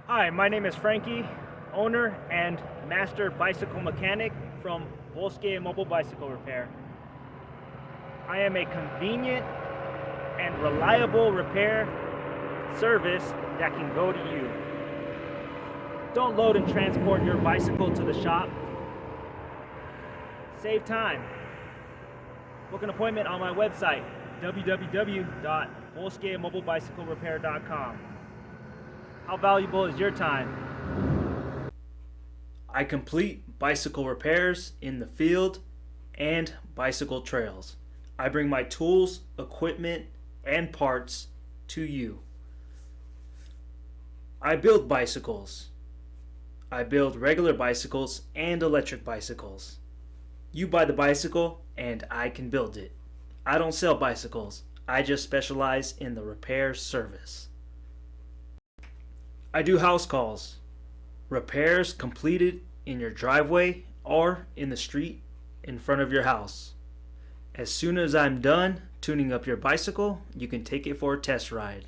Hi, my name is Frankie, owner and master bicycle mechanic from Bosque Mobile Bicycle Repair. I am a convenient and reliable repair service that can go to you. Don't load and transport your bicycle to the shop. Save time. Book an appointment on my website, www.bosquemobilebicyclerepair.com. How valuable is your time? I complete bicycle repairs in the field and bicycle trails. I bring my tools, equipment, and parts to you. I build bicycles. I build regular bicycles and electric bicycles. You buy the bicycle and I can build it. I don't sell bicycles. I just specialize in the repair service. I do house calls. Repairs completed in your driveway or in the street in front of your house. As soon as I'm done tuning up your bicycle, you can take it for a test ride.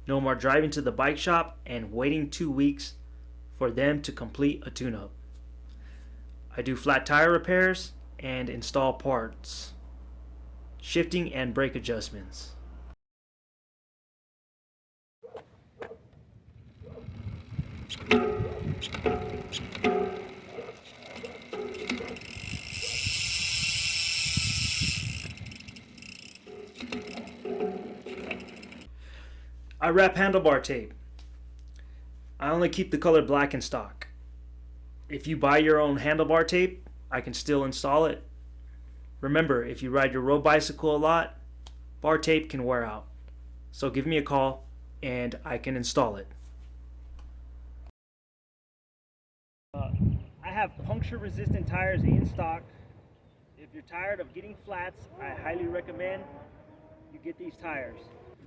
No more driving to the bike shop and waiting 2 weeks for them to complete a tune-up. I do flat tire repairs and install parts, shifting and brake adjustments. I wrap handlebar tape. I only keep the color black in stock. If you buy your own handlebar tape, I can still install it. Remember, if you ride your road bicycle a lot, bar tape can wear out. So give me a call and I can install it. I have puncture resistant tires in stock. If you're tired of getting flats, I highly recommend you get these tires.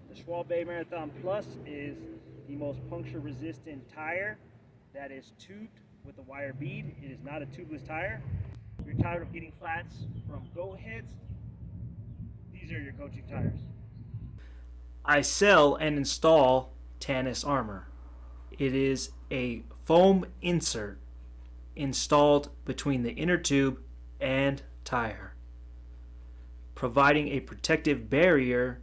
The Schwalbe Marathon Plus is the most puncture resistant tire that is tubed with a wire bead. It is not a tubeless tire. If you're tired of getting flats from goat heads, these are your go-to tires. I sell and install Tannis Armor. It is a foam insert installed between the inner tube and tire, providing a protective barrier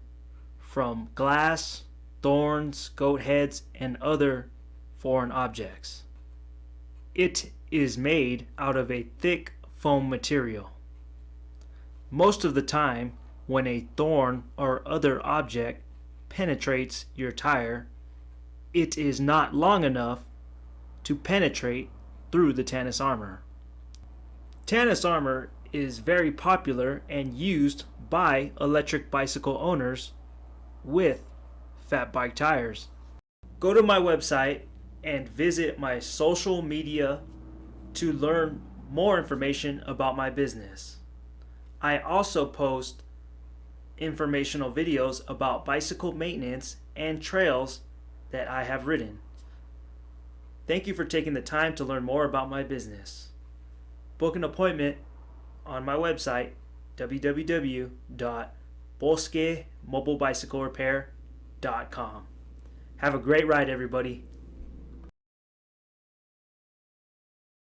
from glass, thorns, goat heads, and other foreign objects. It is made out of a thick foam material. Most of the time, when a thorn or other object penetrates your tire, it is not long enough to penetrate through the Tannis Armor. Tannis Armor is very popular and used by electric bicycle owners with fat bike tires. Go to my website and visit my social media to learn more information about my business. I also post informational videos about bicycle maintenance and trails that I have ridden. Thank you for taking the time to learn more about my business. Book an appointment on my website, www.bosquemobilebicyclerepair.com. Have a great ride, everybody.